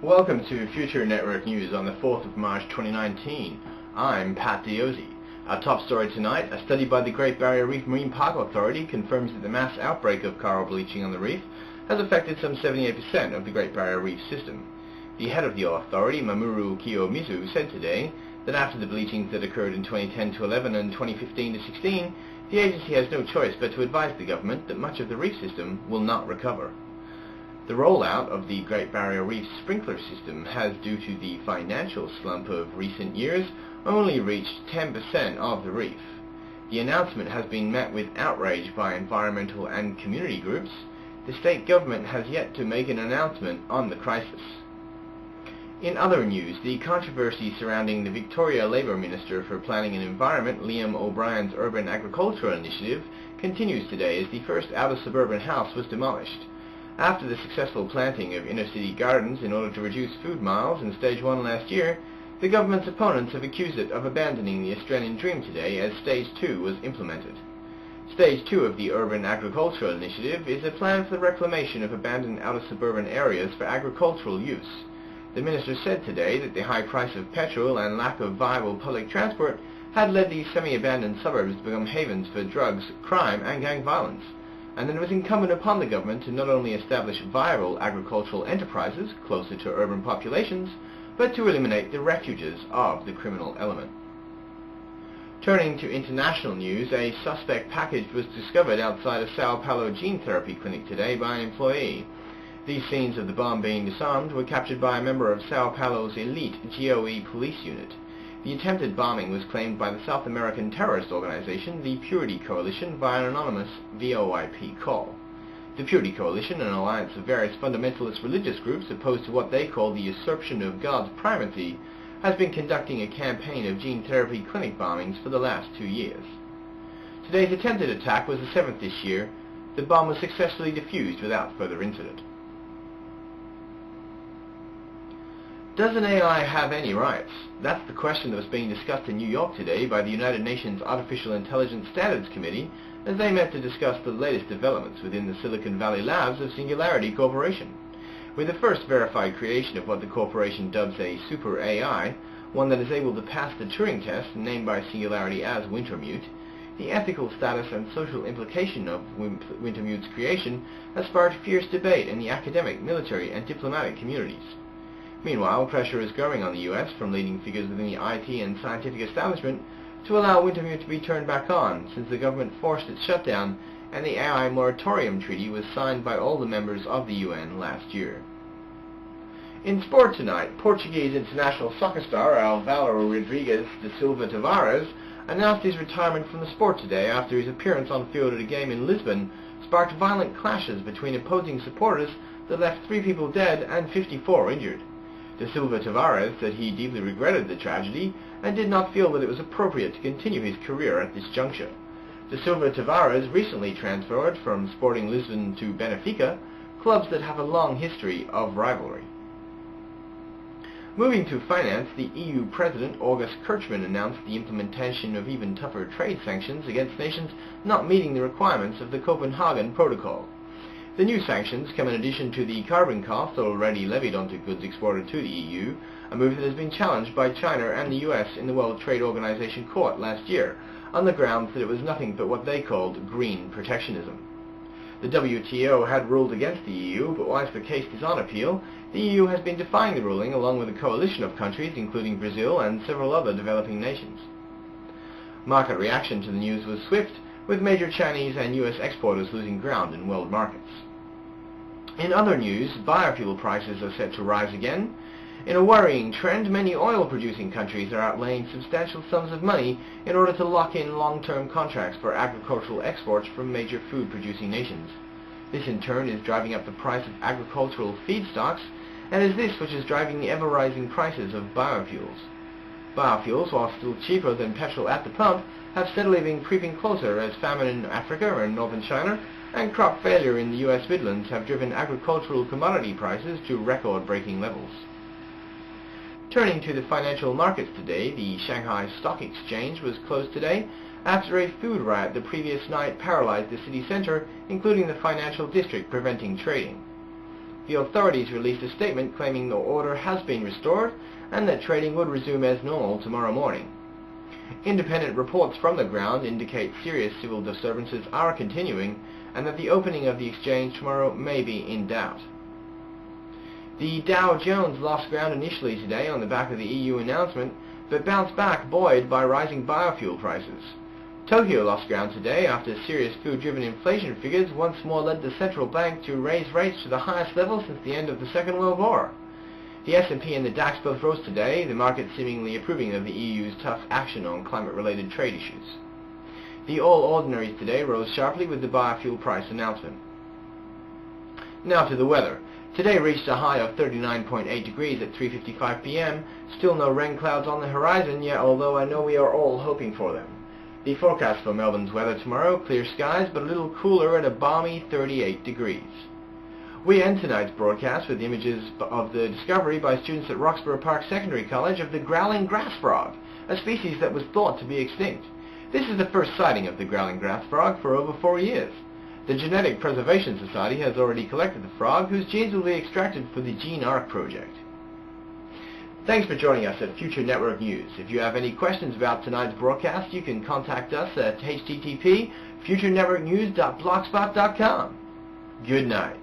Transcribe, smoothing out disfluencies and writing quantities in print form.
Welcome to Future Network News on the 4th of March 2019. I'm Pat Dyosi. Our top story tonight, a study by the Great Barrier Reef Marine Park Authority confirms that the mass outbreak of coral bleaching on the reef has affected some 78% of the Great Barrier Reef system. The head of the authority, Mamoru Kiyomizu, said today that after the bleachings that occurred in 2010 to 11 and 2015 to 16, the agency has no choice but to advise the government that much of the reef system will not recover. The rollout of the Great Barrier Reef sprinkler system has, due to the financial slump of recent years, only reached 10% of the reef. The announcement has been met with outrage by environmental and community groups. The state government has yet to make an announcement on the crisis. In other news, the controversy surrounding the Victoria Labour Minister for Planning and Environment, Liam O'Brien's urban agricultural initiative, continues today as the first outer suburban house was demolished. After the successful planting of inner-city gardens in order to reduce food miles in Stage 1 last year, the government's opponents have accused it of abandoning the Australian dream today as Stage 2 was implemented. Stage 2 of the Urban Agricultural Initiative is a plan for the reclamation of abandoned outer suburban areas for agricultural use. The minister said today that the high price of petrol and lack of viable public transport had led these semi-abandoned suburbs to become havens for drugs, crime and gang violence, and that it was incumbent upon the government to not only establish viable agricultural enterprises closer to urban populations, but to eliminate the refuges of the criminal element. Turning to international news, a suspect package was discovered outside a Sao Paulo gene therapy clinic today by an employee. These scenes of the bomb being disarmed were captured by a member of Sao Paulo's elite GOE police unit. The attempted bombing was claimed by the South American terrorist organization, the Purity Coalition, via an anonymous VoIP call. The Purity Coalition, an alliance of various fundamentalist religious groups opposed to what they call the usurpation of God's primacy, has been conducting a campaign of gene therapy clinic bombings for the last 2 years. Today's attempted attack was the 7th this year. The bomb was successfully defused without further incident. Does an AI have any rights? That's the question that was being discussed in New York today by the United Nations Artificial Intelligence Standards Committee as they met to discuss the latest developments within the Silicon Valley labs of Singularity Corporation. With the first verified creation of what the corporation dubs a super AI, one that is able to pass the Turing test, named by Singularity as Wintermute, the ethical status and social implication of Wintermute's creation has sparked fierce debate in the academic, military and diplomatic communities. Meanwhile, pressure is growing on the US from leading figures within the IT and scientific establishment to allow Wintermute to be turned back on, since the government forced its shutdown and the AI moratorium treaty was signed by all the members of the UN last year. In sport tonight, Portuguese international soccer star Álvaro Rodrigues de Silva Tavares announced his retirement from the sport today after his appearance on field at a game in Lisbon sparked violent clashes between opposing supporters that left 3 people dead and 54 injured. De Silva Tavares said he deeply regretted the tragedy and did not feel that it was appropriate to continue his career at this juncture. De Silva Tavares recently transferred from Sporting Lisbon to Benfica, clubs that have a long history of rivalry. Moving to finance, the EU President August Kirchmann announced the implementation of even tougher trade sanctions against nations not meeting the requirements of the Copenhagen Protocol. The new sanctions come in addition to the carbon cost already levied onto goods exported to the EU, a move that has been challenged by China and the US in the World Trade Organization court last year, on the grounds that it was nothing but what they called green protectionism. The WTO had ruled against the EU, but whilst the case is on appeal, the EU has been defying the ruling along with a coalition of countries, including Brazil and several other developing nations. Market reaction to the news was swift, with major Chinese and US exporters losing ground in world markets. In other news, biofuel prices are set to rise again. In a worrying trend, many oil-producing countries are outlaying substantial sums of money in order to lock in long-term contracts for agricultural exports from major food-producing nations. This in turn is driving up the price of agricultural feedstocks, and is this which is driving the ever-rising prices of biofuels. Biofuels, while still cheaper than petrol at the pump, have steadily been creeping closer as famine in Africa and northern China, and crop failure in the US Midlands have driven agricultural commodity prices to record-breaking levels. Turning to the financial markets today, the Shanghai Stock Exchange was closed today after a food riot the previous night paralyzed the city center, including the financial district, preventing trading. The authorities released a statement claiming the order has been restored and that trading would resume as normal tomorrow morning. Independent reports from the ground indicate serious civil disturbances are continuing and that the opening of the exchange tomorrow may be in doubt. The Dow Jones lost ground initially today on the back of the EU announcement, but bounced back buoyed by rising biofuel prices. Tokyo lost ground today after serious food-driven inflation figures once more led the central bank to raise rates to the highest level since the end of the Second World War. The S&P and the DAX both rose today, the market seemingly approving of the EU's tough action on climate-related trade issues. The All Ordinaries today rose sharply with the biofuel price announcement. Now to the weather. Today reached a high of 39.8 degrees at 3:55 p.m. Still no rain clouds on the horizon yet, although I know we are all hoping for them. The forecast for Melbourne's weather tomorrow, clear skies but a little cooler at a balmy 38 degrees. We end tonight's broadcast with images of the discovery by students at Roxburgh Park Secondary College of the growling grass frog, a species that was thought to be extinct. This is the first sighting of the growling grass frog for over 4 years. The Genetic Preservation Society has already collected the frog, whose genes will be extracted for the Gene Arc project. Thanks for joining us at Future Network News. If you have any questions about tonight's broadcast, you can contact us at http://futurenetworknews.blogspot.com. Good night.